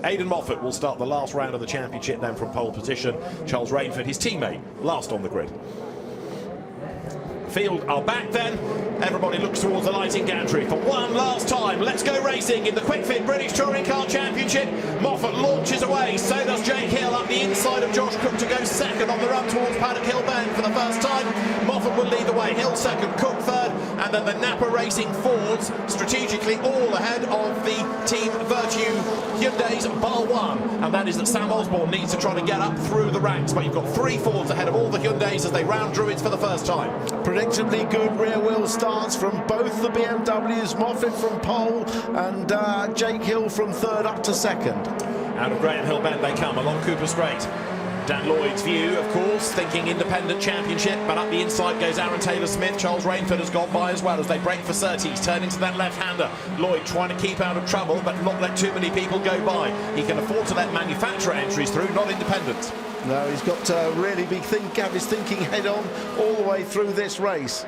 Aiden Moffat will start the last round of the championship then from pole position. Charles Rainford, his teammate, last on the grid. Field are back then. Everybody looks towards the lighting gantry for one last time. Let's go racing in the Quick Fit British Touring Car Championship. Moffat launches away, so does Jake Hill up the inside of Josh Cook to go second on the run towards Paddock Hill Bend for the first time. Moffat will lead the way, Hill second, Cook third, and then the Napa Racing Fords strategically all ahead of the Team Virtue Hyundai's bar one, and that is that Sam Osborne needs to try to get up through the ranks, but you've got 3 Fords ahead of all the Hyundais as they round Druids for the first time. Predictably good rear wheel starts from both the BMWs, Moffat from pole and Jake Hill from third up to second. Out of Graham Hill Bend they come along Cooper Straight. Dan Lloyd's view, of course, thinking independent championship, but up the inside goes Aaron Taylor-Smith. Charles Rainford has gone by as well as they break for Surtees, turn into that left-hander. Lloyd trying to keep out of trouble, but not let too many people go by. He can afford to let manufacturer entries through, not independent. No, he's got to really have his thinking head on all the way through this race.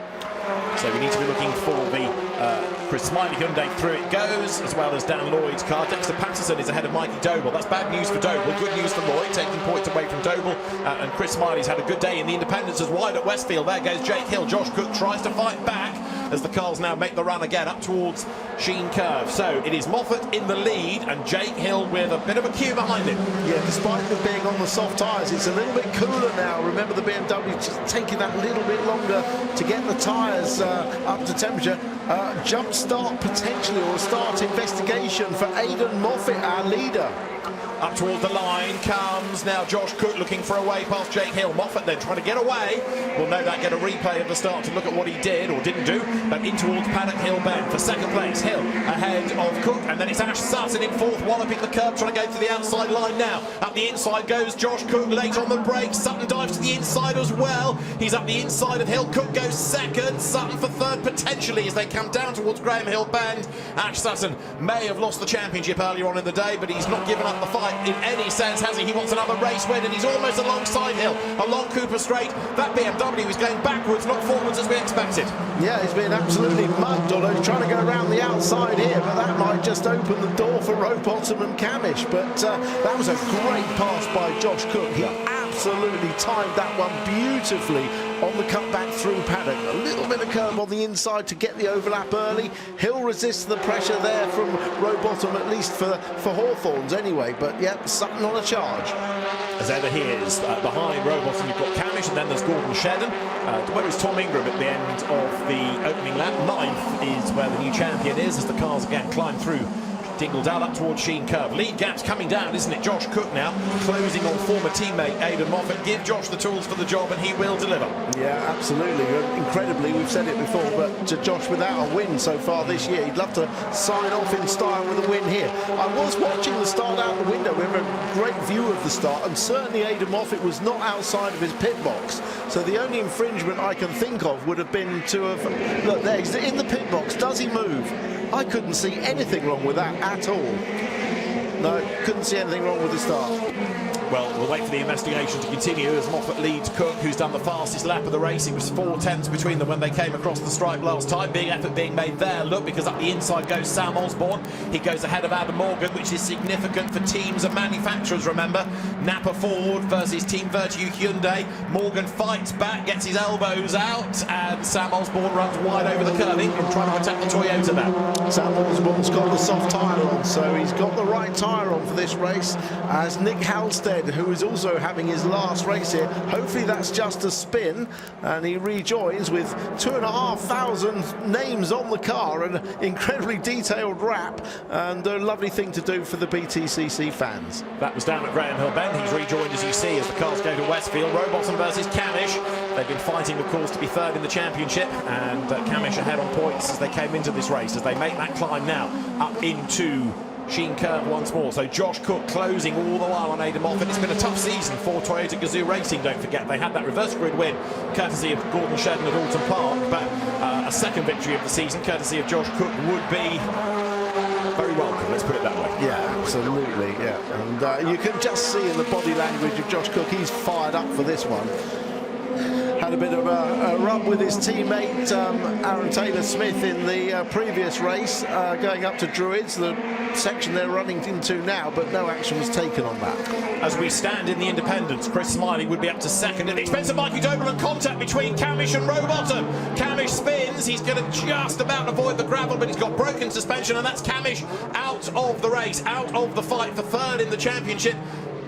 So we need to be looking for the Chris Smiley Hyundai through it goes, as well as Dan Lloyd's car. Dexter Patterson is ahead of Mikey Doble. That's bad news for Doble, good news for Lloyd, taking points away from Doble. And Chris Smiley's had a good day in the independents as wide at Westfield. There goes Jake Hill. Josh Cook tries to fight back as the cars now make the run again up towards Sheen Curve. So it is Moffat in the lead and Jake Hill with a bit of a queue behind him. Yeah, despite them being on the soft tyres, it's a little bit cooler now. Remember, the BMW just taking that little bit longer to get the tyres up to temperature. Jump start potentially, or a start investigation for Aiden Moffat, our leader. Up towards the line comes now Josh Cook looking for a way past Jake Hill. Moffat then trying to get away. We'll no doubt get a replay of the start to look at what he did or didn't do. But in towards Paddock Hill Bend for second place. Hill ahead of Cook, and then it's Ash Sutton in fourth, walloping the curb, trying to go to the outside line now. Up the inside goes Josh Cook, late on the brakes. Sutton dives to the inside as well. He's up the inside of Hill. Cook goes second. Sutton for third potentially as they come down towards Graham Hill Bend. Ash Sutton may have lost the championship earlier on in the day, but he's not given up the fight in any sense, has he? He wants another race win, and he's almost alongside Hill, along Cooper Straight. That BMW is going backwards, not forwards as we expected. Yeah, he's been absolutely mugged, although he's trying to go around the outside here, but that might just open the door for Rowbottom and Camish. But that was a great pass by Josh Cook. He absolutely timed that one beautifully on the cutback through Paddock. A little bit of curb on the inside to get the overlap early. Hill resists the pressure there from Rowbottom, at least for Hawthorns anyway. But yeah, Sutton on a charge. As ever he is. Behind Rowbottom you've got Camish, and then there's Gordon Shedden. Where is Tom Ingram at the end of the opening lap? 9th is where the new champion is, as the cars again climb through Dingledale up towards Sheen Curve. Lead gap's coming down, isn't it? Josh Cook now closing on former teammate Aiden Moffat. Give Josh the tools for the job and he will deliver. Yeah, absolutely. Incredibly, we've said it before, but Josh without a win so far this year, he'd love to sign off in style with a win here. I was watching the start out the window. We have a great view of the start, and certainly Aiden Moffat was not outside of his pit box. So the only infringement I can think of would have been to have... Look, there, he's in the pit box. Does he move? I couldn't see anything wrong with that at all. No, couldn't see anything wrong with the start. Well, we'll wait for the investigation to continue as Moffat leads Cook, who's done the fastest lap of the race. It was 4 tenths between them when they came across the stripe last time. Big effort being made there, look, because up the inside goes Sam Osborne. He goes ahead of Adam Morgan, which is significant for teams and manufacturers, remember. Napa Ford versus Team Virtue Hyundai. Morgan fights back, gets his elbows out, and Sam Osborne runs wide over the curve. Ingram trying to attack the Toyota now. Sam Osborne's got the soft tyre on, so he's got the right tyre on for this race, as Nick Halstead, who is also having his last race here. Hopefully that's just a spin, and he rejoins with 2,500 names on the car and an incredibly detailed wrap, and a lovely thing to do for the BTCC fans. That was down at Graham Hill Bend. He's rejoined, as you see, as the cars go to Westfield. Rowbottom versus Camish. They've been fighting, of course, to be third in the championship, and Camish ahead on points as they came into this race, as they make that climb now up into Sheen Curve once more. So Josh Cook closing all the while on Aiden Moffat. It's been a tough season for Toyota Gazoo Racing, don't forget. They had that reverse grid win courtesy of Gordon Shedden at Alton Park, but a second victory of the season courtesy of Josh Cook would be very welcome, let's put it that way. Yeah, absolutely, yeah. And you can just see in the body language of Josh Cook, he's fired up for this one. had a bit of a rub with his teammate Aaron Taylor-Smith in the previous race, going up to Druids, the section they're running into now, but no action was taken on that. As we stand in the independents, Chris Smiley would be up to second at the expense of Mikey Doble, and contact between Camish and Rowbottom. Camish spins, he's going to just about avoid the gravel, but he's got broken suspension, and that's Camish out of the race, out of the fight for third in the championship.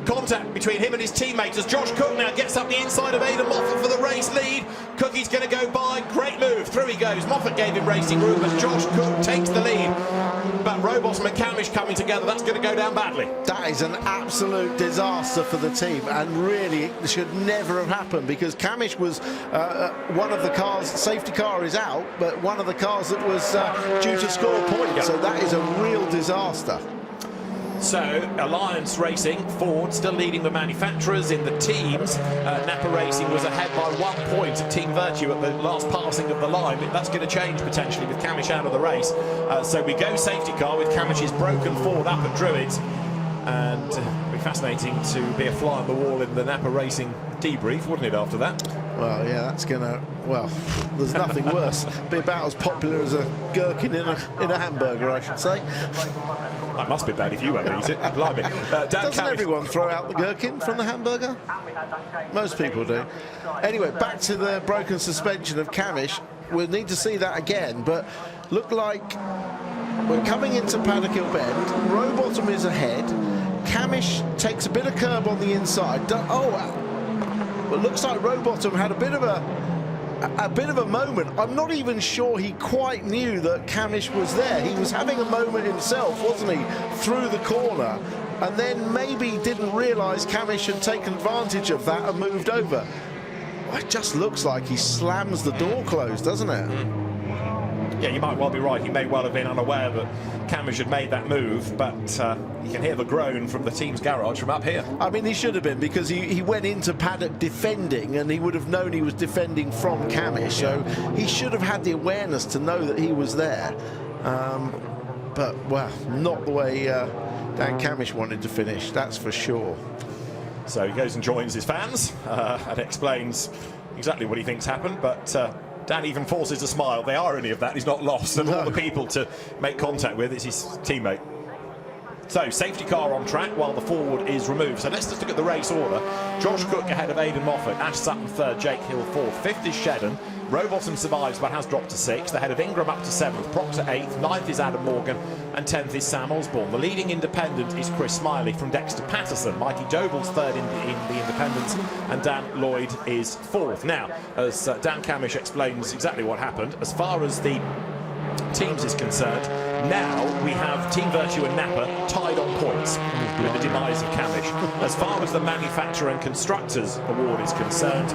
Contact between him and his teammates as Josh Cook now gets up the inside of Aiden Moffat for the race lead. Cookie's going to go by. Great move. Through he goes. Moffat gave him racing room, but Josh Cook takes the lead. But Rowbottom and Camish coming together, that's going to go down badly. That is an absolute disaster for the team, and really it should never have happened, because Camish was one of the cars, safety car is out, but one of the cars that was due to score points. Yep. So that is a real disaster. So, Alliance Racing, Ford still leading the manufacturers in the teams. Napa Racing was ahead by 1 point of Team Virtue at the last passing of the line. That's going to change potentially with Camish out of the race. So we go safety car with Camish's broken Ford up at Druids. And it'll be fascinating to be a fly on the wall in the Napa Racing debrief, wouldn't it, after that? Well, yeah, that's going to, well, there's nothing worse. Be about as popular as a gherkin in a hamburger, I should say. That must be bad if you ever eat it. Blimey. Doesn't everyone throw out the gherkin from the hamburger? Most people do. Anyway, back to the broken suspension of Camish. We'll need to see that again, but look like we're coming into Paddock Hill Bend. Rowbottom is ahead. Camish takes a bit of curb on the inside. Well, it looks like Rowbottom had a bit of a moment. I'm not even sure he quite knew that Camish was there. He was having a moment himself, wasn't he, through the corner, and then maybe didn't realise Camish had taken advantage of that and moved over. Well, it just looks like he slams the door closed, doesn't it? Yeah, you might well be right. He may well have been unaware that Camish had made that move, but you can hear the groan from the team's garage from up here. I mean, he should have been, because he went into paddock defending, and he would have known he was defending from Camish, so he should have had the awareness to know that he was there. But, well, not the way Dan Camish wanted to finish, that's for sure. So he goes and joins his fans and explains exactly what he thinks happened, but Dan even forces a smile. The irony of that is not lost, and all the people to make contact with is his teammate. So, safety car on track while the Ford is removed. So let's just look at the race order. Josh Cook ahead of Aiden Moffat, Ash Sutton third, Jake Hill fourth, fifth is Shedden. Rowbottom survives but has dropped to sixth. Ahead of Ingram up to seventh, Proctor eighth, ninth is Adam Morgan, and 10th is Sam Osborne. The leading independent is Chris Smiley from Dexter Patterson. Mikey Doble's third in the independents, and Dan Lloyd is fourth. Now, as Dan Camish explains exactly what happened, as far as the teams is concerned, now we have Team Virtue and Napa tied on points with the demise of Camish. As far as the manufacturer and constructors award is concerned,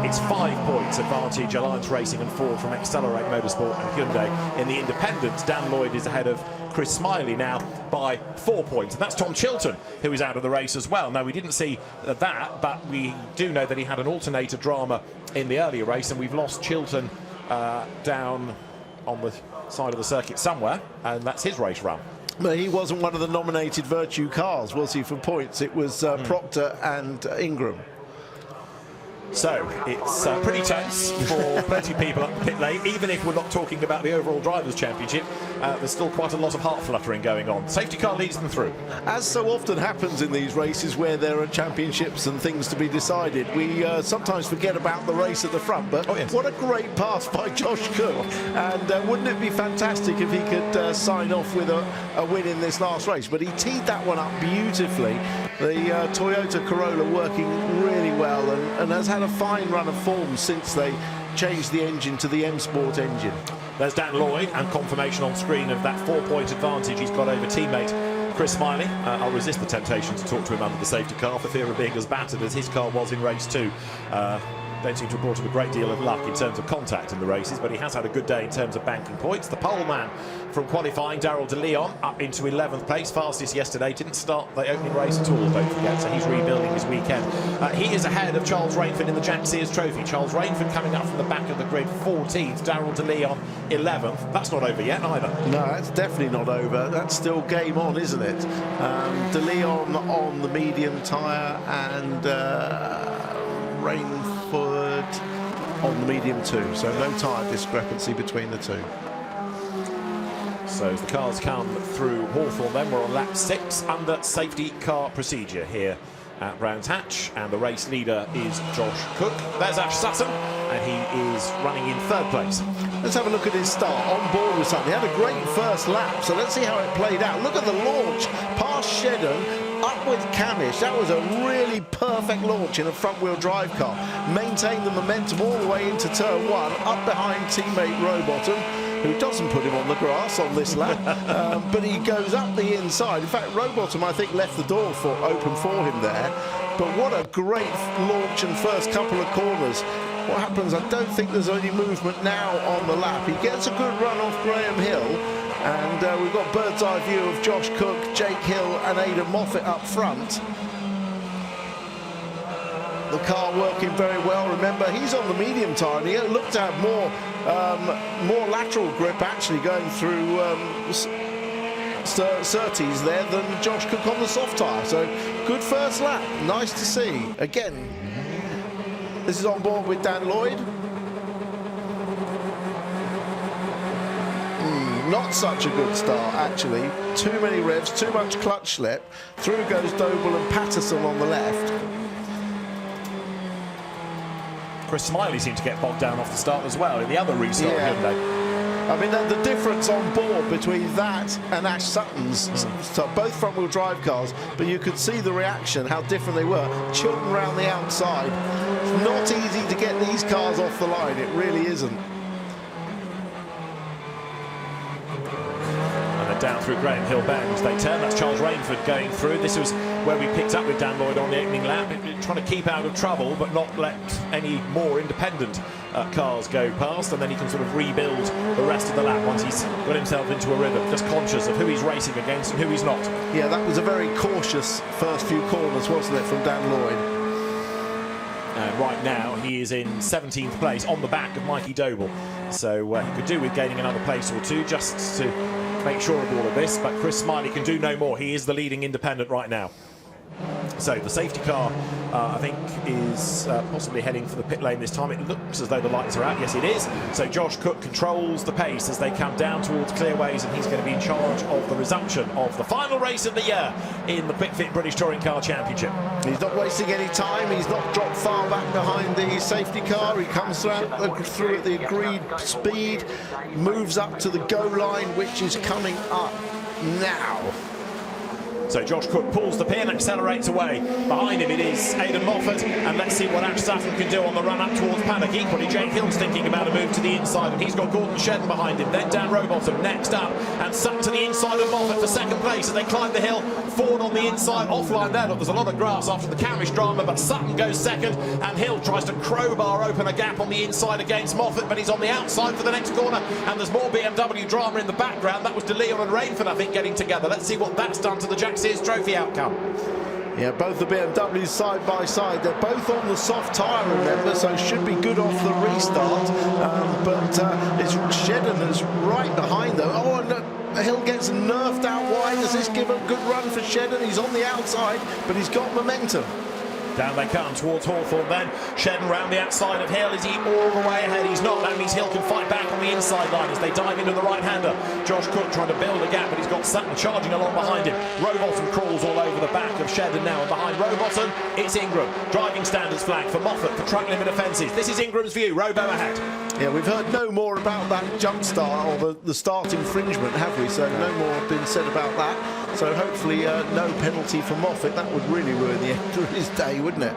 it's 5 points advantage Alliance Racing and Ford from Accelerate Motorsport and Hyundai. In the independents, Dan Lloyd is ahead of Chris Smiley now by 4 points, and that's Tom Chilton, who is out of the race as well. Now, we didn't see that, but we do know that he had an alternator drama in the earlier race, and we've lost Chilton down on the side of the circuit somewhere, and that's his race run. But he wasn't one of the nominated Virtue cars, was he, for points? It was Proctor and Ingram. So it's pretty tense for plenty of people up the pit lane. Even if we're not talking about the overall Drivers' Championship, there's still quite a lot of heart fluttering going on. Safety car leads them through. As so often happens in these races where there are championships and things to be decided, we sometimes forget about the race at the front. But what a great pass by Josh Cook. And wouldn't it be fantastic if he could sign off with a win in this last race? But he teed that one up beautifully. The Toyota Corolla working really well, and has had a fine run of form since they changed the engine to the M Sport engine. There's Dan Lloyd, and confirmation on screen of that 4-point advantage he's got over teammate Chris Smiley. I'll resist the temptation to talk to him under the safety car for fear of being as battered as his car was in race 2. Don't seem to have brought him a great deal of luck in terms of contact in the races, but he has had a good day in terms of banking points. The pole man from qualifying, Daryl De Leon, up into 11th place, fastest yesterday, didn't start the opening race at all, don't forget, so he's rebuilding his weekend. He is ahead of Charles Rainford in the Jack Sears Trophy. Charles Rainford coming up from the back of the grid, 14th, Daryl De Leon 11th. That's not over yet either. No, that's definitely not over. That's still game on, isn't it? De Leon on the medium tyre, and Rainford on the medium 2, so no tyre discrepancy between the two. So as the cars come through Hawthorn, then we're on lap 6 under safety car procedure here at Brands Hatch, and the race leader is Josh Cook. There's Ash Sutton, and he is running in 3rd place. Let's have a look at his start on board with Sutton. He had a great first lap, so let's see how it played out. Look at the launch past Shedden, up with Camish. That was a really perfect launch in a front-wheel drive car. Maintained the momentum all the way into turn 1, up behind teammate Rowbottom, who doesn't put him on the grass on this lap, but he goes up the inside. In fact, Rowbottom, I think, left the door open for him there. But what a great launch and first couple of corners. What happens, I don't think there's any movement now on the lap. He gets a good run off Graham Hill, and we've got bird's eye view of Josh Cook, Jake Hill and Aiden Moffat up front. The car working very well. Remember, he's on the medium tyre, and he looked to have more lateral grip actually going through Surtees there than Josh Cook on the soft tyre. So good first lap, nice to see. Again, this is on board with Dan Lloyd. Not such a good start actually. Too many revs, too much clutch slip. Through goes Doble and Patterson on the left. Chris Smiley seemed to get bogged down off the start as well in the other restart, didn't they? I mean, the difference on board between that and Ash Sutton's, so both front-wheel drive cars, but you could see the reaction, how different they were. Chilton round the outside. It's not easy to get these cars off the line, it really isn't. Down through Graham Hill Bend they turn. That's Charles Rainford going through. This was where we picked up with Dan Lloyd on the opening lap, trying to keep out of trouble but not let any more independent cars go past, and then he can sort of rebuild the rest of the lap once he's got himself into a rhythm, just conscious of who he's racing against and who he's not. Yeah, that was a very cautious first few corners, wasn't it, from Dan Lloyd? And right now he is in 17th place on the back of Mikey Doble, so he could do with gaining another place or two just to make sure of all of this, but Chris Smiley can do no more. He is the leading independent right now. So the safety car, I think, is possibly heading for the pit lane this time. It looks as though the lights are out. Yes, it is. So Josh Cook controls the pace as they come down towards Clearways, and he's going to be in charge of the resumption of the final race of the year in the Quick Fit British Touring Car Championship. He's not wasting any time. He's not dropped far back behind the safety car. He comes through at the agreed speed, moves up to the go line, which is coming up now. So Josh Cook pulls the pin, accelerates away. Behind him it is Aiden Moffat, and let's see what Ash Sutton can do on the run up towards Paddock. Equally, Jake Hill's thinking about a move to the inside, and he's got Gordon Shedden behind him. Then Dan Rowbottom next up, and Sutton to the inside of Moffat for 2nd place as they climb the hill. Ford on the inside, offline there. Look, there's a lot of grass after the Camish drama, but Sutton goes 2nd, and Hill tries to crowbar open a gap on the inside against Moffat, but he's on the outside for the next corner, and there's more BMW drama in the background. That was De Leon and Rainford, I think, getting together. Let's see what that's done to the Jack Sears Trophy outcome. Yeah, both the BMWs side by side. They're both on the soft tyre, remember, so should be good off the restart. But it's Shedden that's right behind them. Oh, and Hill gets nerfed out wide. Does this give a good run for Shedden? He's on the outside, but he's got momentum. Down they come towards Hawthorn then. Shedden round the outside of Hill. Is he all the way ahead? He's not. That means Hill can fight back on the inside line as they dive into the right-hander. Josh Cook trying to build a gap, but he's got Sutton charging along behind him. Rowbottom crawls all over the back of Shedden now, and behind Rowbottom, it's Ingram. Driving standards flag for Moffat for track limit offences. This is Ingram's view. Robo ahead. Yeah, we've heard no more about that jump start or the start infringement, have we? So no more have been said about that. So hopefully no penalty for Moffat. That would really ruin the end of his day, wouldn't it?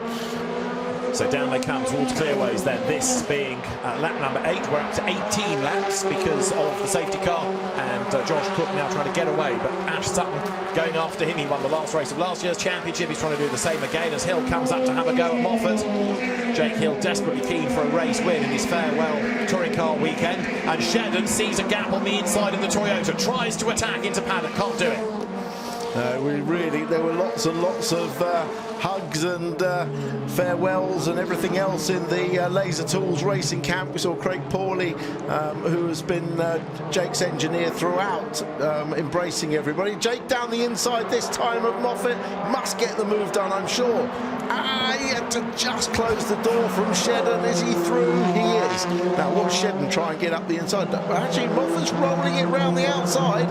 So down they come towards Clearways then, this being lap number 8. We're up to 18 laps because of the safety car, and Josh Cook now trying to get away, but Ash Sutton going after him. He won the last race of last year's championship. He's trying to do the same again as Hill comes up to have a go at Moffat. Jake Hill desperately keen for a race win in his farewell touring car weekend, and Shedden sees a gap on the inside of the Toyota, tries to attack into Paddock, can't do it. There were lots and lots of hugs and farewells and everything else in the Laser Tools racing camp. We saw Craig Pawley, who has been Jake's engineer throughout, embracing everybody. Jake down the inside this time of Moffat, must get the move done, I'm sure. He had to just close the door from Shedden. Is he through? He is. Now watch Shedden try and get up the inside. Actually, Moffat's rolling it round the outside.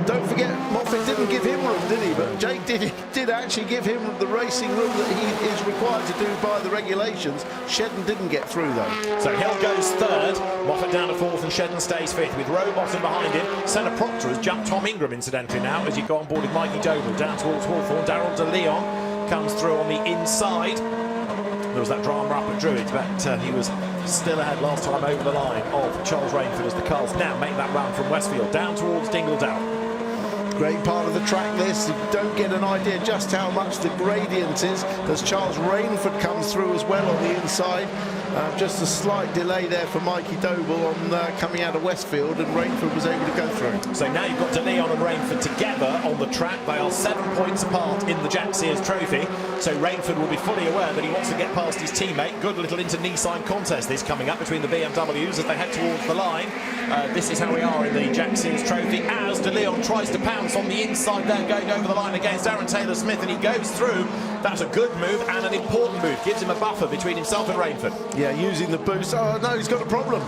Don't forget, Moffat didn't give him room, did he? But Jake did actually give him the racing room that he is required to do by the regulations. Shedden didn't get through, though. So Hill goes third, Moffat down to fourth, and Shedden stays fifth, with Rowbottom behind him. Centre Proctor has jumped Tom Ingram, incidentally, now, as you go on board with Mikey Doble. Down towards Hawthorne, Darrell de Leon comes through on the inside. There was that drama up at Druids, but he was still ahead last time over the line of Charles Rainford as the cars now make that run from Westfield down towards Dingledale. Great part of the track this. You don't get an idea just how much the gradient is as Charles Rainford comes through as well on the inside. Just a slight delay there for Mikey Doble on coming out of Westfield, and Rainford was able to go through. So now you've got De Leon and Rainford together on the track. They are 7 points apart in the Jack Sears Trophy. So Rainford will be fully aware that he wants to get past his teammate. Good little inter-Nissan contest this coming up between the BMWs as they head towards the line. This is how we are in the Jack Sears Trophy as De Leon tries to pounce on the inside there, going over the line against Aaron Taylor-Smith, and he goes through. That's a good move and an important move. Gives him a buffer between himself and Rainford. Yeah, using the boost. Oh no, he's got a problem.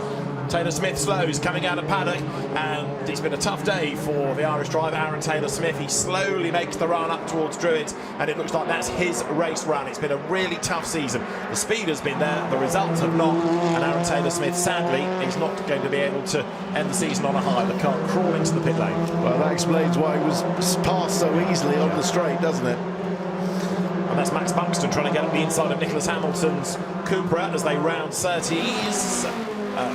Taylor-Smith slows coming out of paddock, and it's been a tough day for the Irish driver Aaron Taylor-Smith. He slowly makes the run up towards Druids, and it looks like that's his race run. It's been a really tough season. The speed has been there, the results have not, and Aaron Taylor-Smith sadly is not going to be able to end the season on a high. The car crawling to the pit lane. Well, that explains why he was passed so easily on the straight, doesn't it? And that's Max Buxton trying to get up the inside of Nicholas Hamilton's Cupra as they round 30s.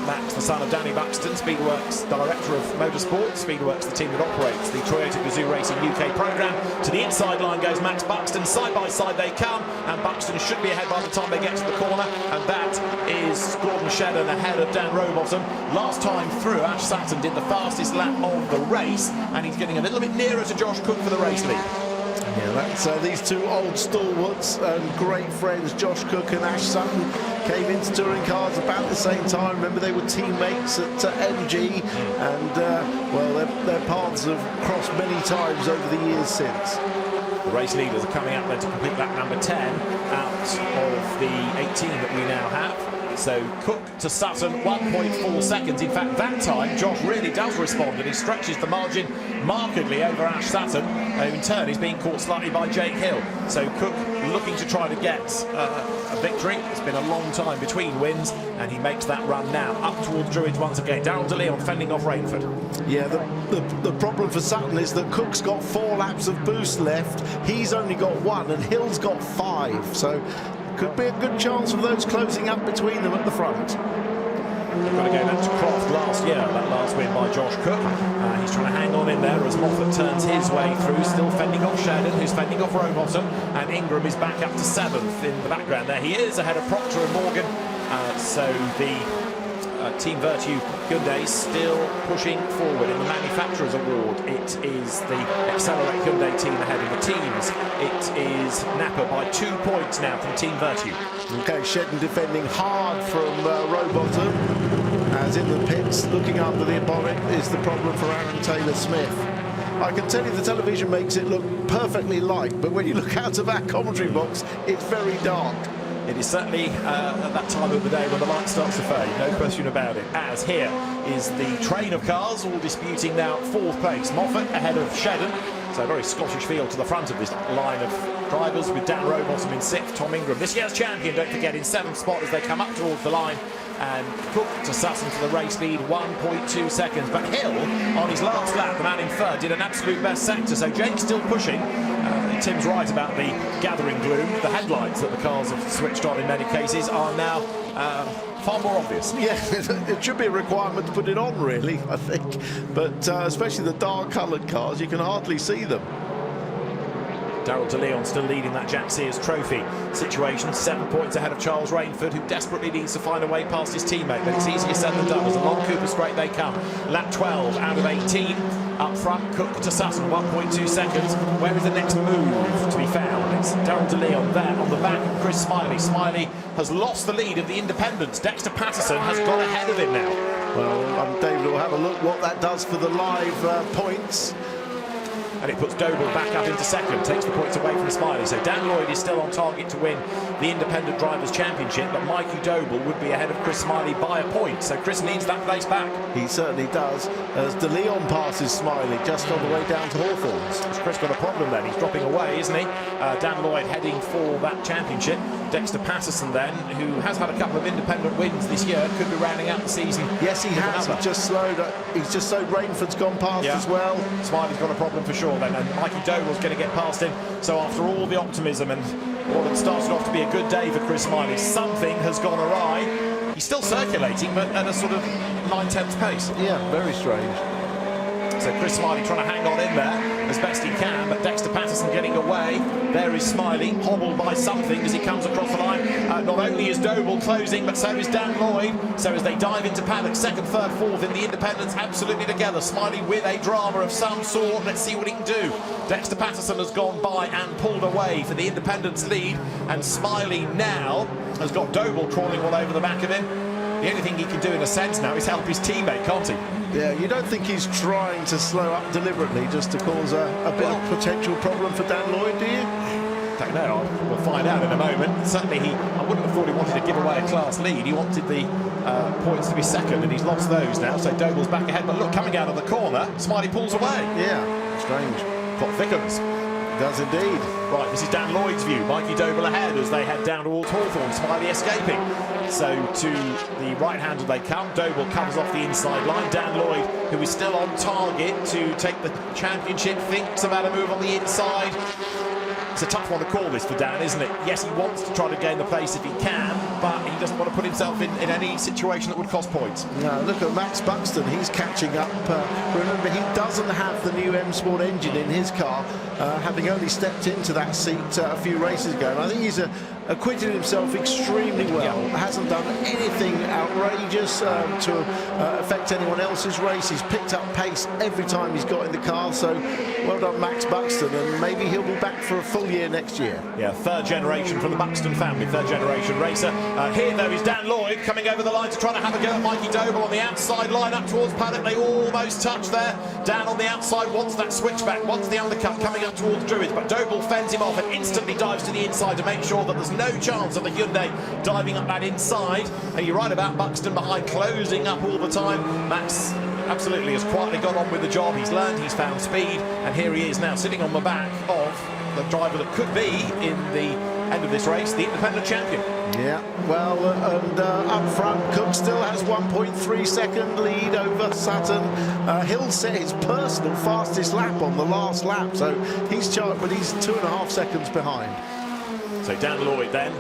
Max, the son of Danny Buxton, Speedworks Director of Motorsport. Speedworks, the team that operates the Toyota Gazoo Racing UK programme. To the inside line goes Max Buxton. Side by side they come, and Buxton should be ahead by the time they get to the corner. And that is Gordon Shedden ahead of Dan Rowbottom. Last time through, Ash Sutton did the fastest lap of the race, and he's getting a little bit nearer to Josh Cook for the race lead. Yeah, that's these two old stalwarts and great friends, Josh Cook and Ash Sutton, came into touring cars about the same time. Remember, they were teammates at MG, and well, their paths have crossed many times over the years since. The race leaders are coming out there to complete lap number 10 out of the 18 that we now have. So Cook to Sutton, 1.4 seconds. In fact, that time, Josh really does respond, and he stretches the margin markedly over Ash Sutton. In turn, he's being caught slightly by Jake Hill. So Cook looking to try to get a victory. It's been a long time between wins, and he makes that run now up towards Druids once again. Darrell de Leon fending off Rainford. Yeah, the problem for Sutton is that Cook's got 4 laps of boost left. He's only got 1, and Hill's got 5. So could be a good chance of those closing up between them at the front. We've got to go back to Croft last year, that last win by Josh Cook. He's trying to hang on in there as Moffat turns his way through, still fending off Sheridan, who's fending off Rowbottom, and Ingram is back up to 7th in the background there. He is ahead of Proctor and Morgan, so the Team Virtue Hyundai still pushing forward in the Manufacturers Award. It is the Accelerate Hyundai team ahead of the teams. It is Napa by 2 points now from Team Virtue. Okay, Shedden defending hard from Rowbottom, as in the pits, looking under the bonnet is the problem for Aaron Taylor-Smith. I can tell you the television makes it look perfectly light, but when you look out of our commentary box, it's very dark. It is certainly at that time of the day when the light starts to fade, no question about it. As here is the train of cars all disputing now 4th place. Moffat ahead of Shedden, so a very Scottish feel to the front of this line of drivers, with Dan Rowbottom in 6th, Tom Ingram, this year's champion, don't forget, in 7th spot as they come up towards the line. And Cook to Sutton for the race lead, 1.2 seconds. But Hill, on his last lap, the man in 3rd, did an absolute best sector. So Jake's still pushing. Tim's right about the gathering gloom. The headlights that the cars have switched on in many cases are now far more obvious. Yeah, it should be a requirement to put it on, really, I think. But especially the dark-coloured cars, you can hardly see them. Darrell de Leon still leading that Jack Sears Trophy situation, 7 points ahead of Charles Rainford, who desperately needs to find a way past his teammate, but it's easier said than done as along Cooper Straight they come. Lap 12 out of 18. Up front, Cook to Sutton, 1.2 seconds. Where is the next move to be found? It's Daryl De Leon there on the back of Chris Smiley. Smiley has lost the lead of the independents. Dexter Patterson has got ahead of him now. Well, David will have a look what that does for the live points. And it puts Doble back up into second, takes the points away from Smiley. So Dan Lloyd is still on target to win the Independent Drivers' Championship, but Mikey Doble would be ahead of Chris Smiley by a point. So Chris needs that place back. He certainly does, as De Leon passes Smiley just on the way down to Hawthorns. Has Chris got a problem then? He's dropping away, isn't he? Dan Lloyd heading for that championship. Dexter Patterson then, who has had a couple of independent wins this year, could be rounding out the season. Yes, he has. He's just slowed. He's just slowed. Rainford's gone past as well. Smiley's got a problem for sure then, and Mikey Doble's going to get past him. So after all the optimism and what had started off to be a good day for Chris Smiley, something has gone awry. He's still circulating, but at a sort of 9/10 pace. Yeah, very strange. So Chris Smiley trying to hang on in there as best he can, but Dexter Patterson getting away. There is Smiley, hobbled by something as he comes across the line. Not only is Doble closing, but so is Dan Lloyd. So as they dive into paddock, second, third, fourth in the independents, absolutely together. Smiley with a drama of some sort. Let's see what he can do. Dexter Patterson has gone by and pulled away for the independents lead, and Smiley now has got Doble crawling all over the back of him. The only thing he can do in a sense now is help his teammate, can't he? Yeah, you don't think he's trying to slow up deliberately just to cause a bit of potential problem for Dan Lloyd, do you? Don't know, we'll find out in a moment. Certainly I wouldn't have thought he wanted to give away a class lead. He wanted the points to be second, and he's lost those now, so Doble's back ahead. But look, coming out of the corner, Smiley pulls away. Yeah, strange. Plot thickens. Does indeed. Right, this is Dan Lloyd's view. Mikey Doble ahead as they head down towards Hawthorn. Smiley escaping. So to the right hand they come. Doble comes off the inside line. Dan Lloyd, who is still on target to take the championship, thinks about a move on the inside. It's a tough one to call this for Dan, isn't it? Yes, he wants to try to gain the place if he can, but he doesn't want to put himself in any situation that would cost points. No, look at Max Buxton, he's catching up. Remember, he doesn't have the new M Sport engine in his car, having only stepped into that seat a few races ago. And I think he's acquitted himself extremely well. Hasn't done anything outrageous to affect anyone else's race. He's picked up pace every time he's got in the car, so well done Max Buxton, and maybe he'll be back for a full year next year. Yeah, third generation from the Buxton family, third generation racer. Here though is Dan Lloyd coming over the line to try to have a go at Mikey Doble on the outside line up towards paddock. They almost touch there. Dan on the outside wants that switchback, wants the undercut coming up towards Druids, but Doble fends him off and instantly dives to the inside to make sure that there's no chance of the Hyundai diving up that inside. And you're right about Buxton behind, closing up all the time. Max absolutely has quietly got on with the job. He's learned, he's found speed, and here he is now sitting on the back of the driver that could be in the end of this race, the independent champion. Yeah, well, and up front, Cook still has 1.3 second lead over Sutton. Hill set his personal fastest lap on the last lap, so he's charged, but he's 2.5 seconds behind. So Dan Lloyd then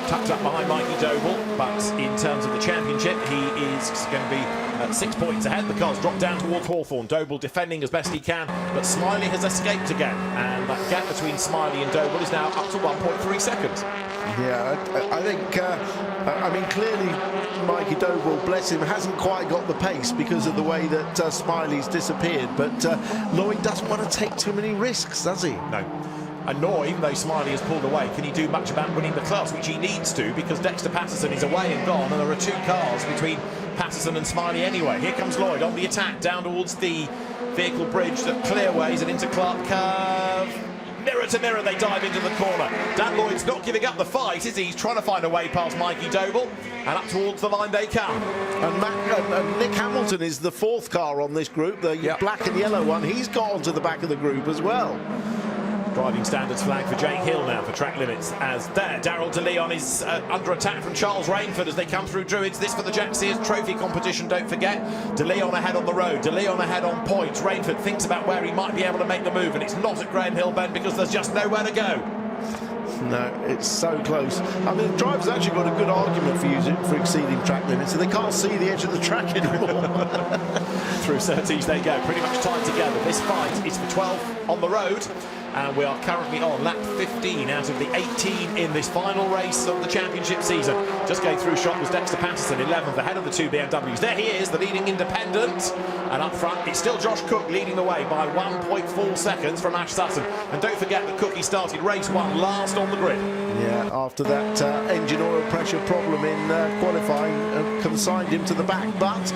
tucked up behind Mikey Doble, but in terms of the championship, he is going to be 6 points ahead. The car's dropped down towards Hawthorn. Doble defending as best he can, but Smiley has escaped again, and that gap between Smiley and Doble is now up to 1.3 seconds. Yeah, I think, I mean, clearly Mikey Doble, bless him, hasn't quite got the pace because of the way that Smiley's disappeared, but Lloyd doesn't want to take too many risks, does he? No. And nor, even though Smiley has pulled away, can he do much about winning the class, which he needs to, because Dexter Patterson is away and gone, and there are 2 cars between Patterson and Smiley anyway. Here comes Lloyd on the attack down towards the vehicle bridge that clearways and into Clark Curve. Mirror to mirror, they dive into the corner. Dan Lloyd's not giving up the fight, is he? He's trying to find a way past Mikey Doble, and up towards the line they come. And Nick Hamilton is the 4th car on this group, the black and yellow one. He's got onto the back of the group as well. Driving standards flag for Jake Hill now for track limits, as there Daryl De Leon is under attack from Charles Rainford as they come through Druids. This for the Jack Sears Trophy competition, don't forget. De Leon ahead on the road, De Leon ahead on points. Rainford thinks about where he might be able to make the move, and it's not at Graham Hill Bend because there's just nowhere to go. No, it's so close. I mean, the driver's actually got a good argument for exceeding track limits, and they can't see the edge of the track anymore. Through Surtees they go, pretty much tied together. This fight is for 12 on the road. and we are currently on lap 15 out of the 18 in this final race of the championship season. Just going through shot was Dexter Patterson, 11th, ahead of the two BMWs. There he is, the leading independent, and up front it's still Josh Cook leading the way by 1.4 seconds from Ash Sutton. And don't forget that Cookie started race 1 last on the grid. Yeah, after that engine oil pressure problem in qualifying consigned him to the back, but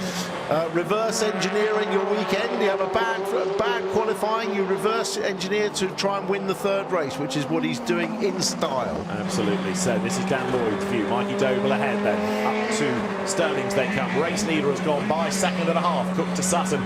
reverse engineering your weekend. You have a bad qualifying, you reverse engineer to try and win the third race, which is what he's doing in style. Absolutely. So this is Dan Lloyd's view. Mikey Doble ahead then. Up to Sterling's they come. Race leader has gone by, 2.5. Cook to Sutton,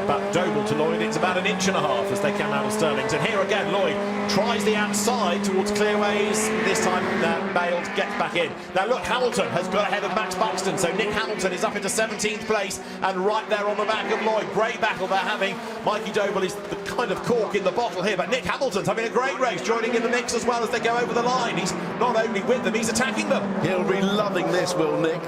but Doble to Lloyd, it's about 1.5 inches as they come out of Sterling's. And here again, Lloyd tries the outside towards Clearways. This time Bales gets back in. Now look, Hamilton has got ahead of Max Buxton, so Nick Hamilton is up into 17th place and right there on the back of Lloyd. Great battle they're having. Mikey Doble is the kind of cork in the bottle here, but Nick Hamilton's having a great race, joining in the mix as well as they go over the line. He's not only with them, he's attacking them. He'll be loving this, will Nick?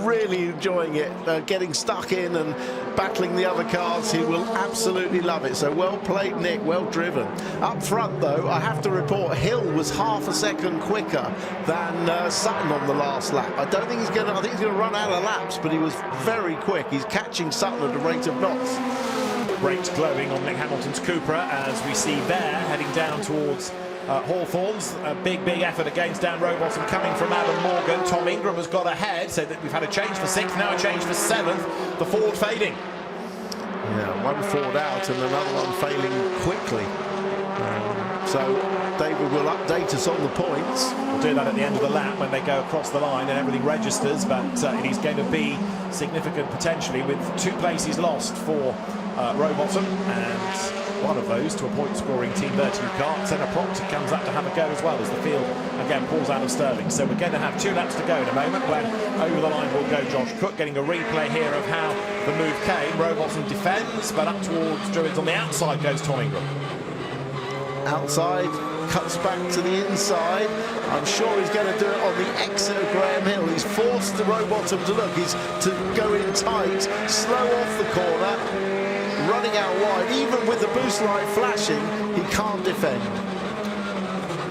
Really enjoying it, getting stuck in and battling the other cars. He will absolutely love it. So well played, Nick, well driven. Up front though, I have to report Hill was half a second quicker than Sutton on the last lap. I think he's going to run out of laps, but he was very quick. He's catching Sutton at a rate of knots. Brakes glowing on Nick Hamilton's Cupra as we see there heading down towards Hawthorns. A big effort against Dan Rowbottom coming from Adam Morgan. Tom Ingram has got ahead, so that we've had a change for 6th, now a change for 7th. The Ford fading. Yeah, one Ford out and another one failing quickly. So David will update us on the points. We'll do that at the end of the lap when they go across the line and everything registers, but it is going to be significant potentially with 2 places lost for Rowbottom, and one of those to a point-scoring Team 32 car. Senna Proctor comes up to have a go as well as the field again pulls out of Sterling. So we're going to have 2 laps to go in a moment when over the line will go Josh Cook, getting a replay here of how the move came. Rowbottom defends, but up towards Druids on the outside goes Tom Ingram. Outside, cuts back to the inside. I'm sure he's going to do it on the exit of Graham Hill. He's forced the Rowbottom to look. He's to go in tight, slow off the corner, running out wide. Even with the boost light flashing, he can't defend.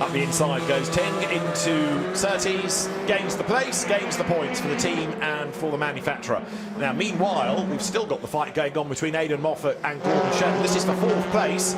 Up the inside goes Ting into Surtees, gains the place, gains the points for the team and for the manufacturer. Now, meanwhile, we've still got the fight going on between Aiden Moffat and Gordon Shetton. This is for 4th place.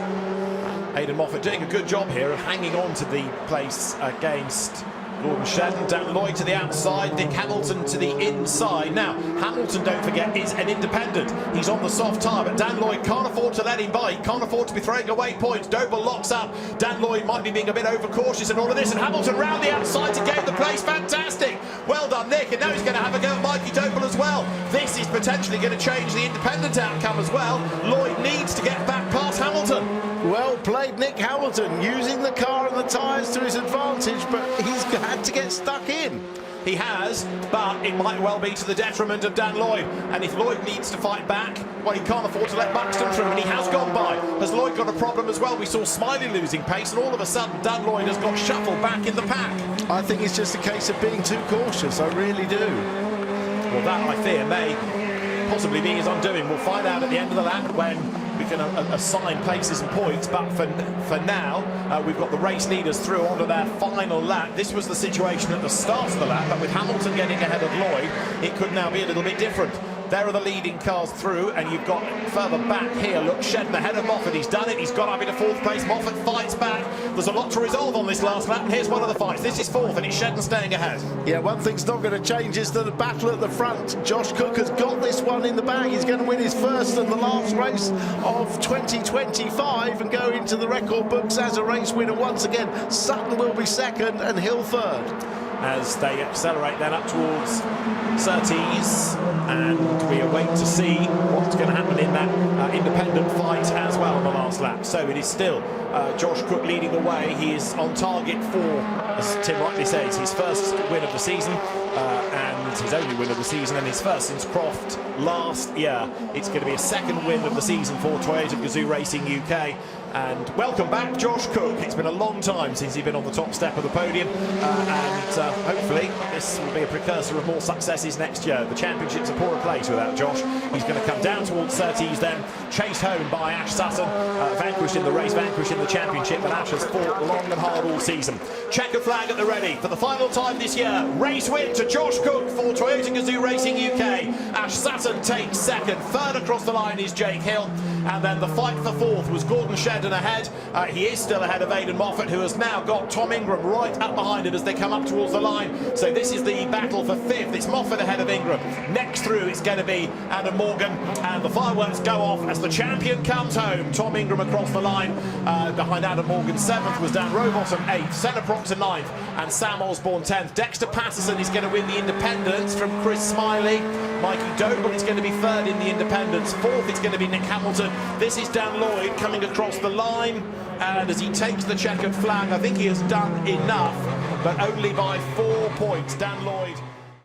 Aiden Moffat doing a good job here of hanging on to the place against Gordon Shetton. Dan Lloyd to the outside, Nick Hamilton to the inside. Now, Hamilton, don't forget, is an independent. He's on the soft tyre, but Dan Lloyd can't afford to let him by. He can't afford to be throwing away points. Doble locks up. Dan Lloyd might be being a bit overcautious in all of this, and Hamilton round the outside to gain the place. Fantastic. Well done, Nick, and now he's going to have a go at Mikey Doble as well. This is potentially going to change the independent outcome as well. Lloyd needs to get back past Hamilton. Well played, Nick Hamilton, using the car and the tyres to his advantage, but he's had to get stuck in. He has, but it might well be to the detriment of Dan Lloyd. And if Lloyd needs to fight back, well, he can't afford to let Buxton through, and he has gone by. Has Lloyd got a problem as well? We saw Smiley losing pace, and all of a sudden, Dan Lloyd has got shuffled back in the pack. I think it's just a case of being too cautious, I really do. Well, that, I fear, may possibly be his undoing. We'll find out at the end of the lap when we can assign places and points, but for now we've got the race leaders through onto their final lap. This was the situation at the start of the lap, but with Hamilton getting ahead of Lloyd, it could now be a little bit different. There are the leading cars through, and you've got further back here, look, Shetton ahead of Moffat. He's done it, he's got up into 4th place. Moffat fights back. There's a lot to resolve on this last lap, and here's one of the fights. This is 4th, and it's Shetton staying ahead. Yeah, one thing's not going to change is the battle at the front. Josh Cook has got this one in the bag. He's going to win his first and the last race of 2025 and go into the record books as a race winner once again. Sutton will be 2nd and Hill 3rd. As they accelerate then up towards Surtees, and we await to see what's going to happen in that independent fight as well on the last lap. So it is still Josh Cook leading the way. He is on target for, as Tim rightly says, his first win of the season, and his only win of the season, and his first since Croft last year. It's going to be a 2nd win of the season for Toyota Gazoo Racing UK, And welcome back, Josh Cook. It's been a long time since he's been on the top step of the podium, and hopefully this will be a precursor of more successes next year. The championship's a poorer place without Josh. He's going to come down towards 30s then, chased home by Ash Sutton, vanquished in the race, vanquished in the championship, and Ash has fought long and hard all season. Checker flag at the ready for the final time this year. Race win to Josh Cook for Toyota Gazoo Racing UK. Ash Sutton takes second. Third across the line is Jake Hill, and then the fight for fourth was Gordon Shedden ahead. He is still ahead of Aiden Moffat, who has now got Tom Ingram right up behind him as they come up towards the line. So this is the battle for fifth. It's Moffat ahead of Ingram. Next through it's going to be Adam Morgan, and the fireworks go off as the champion comes home. Tom Ingram across the line behind Adam Morgan. Seventh was Dan Rowbottom, eighth. Senna Proctor ninth, and Sam Osborne 10th. Dexter Patterson is going to win the Independence from Chris Smiley. Mikey Doble is going to be third in the Independence. Fourth is going to be Nick Hamilton. This is Dan Lloyd coming across the line, and as he takes the checkered flag, I think he has done enough, but only by 4 points. Dan Lloyd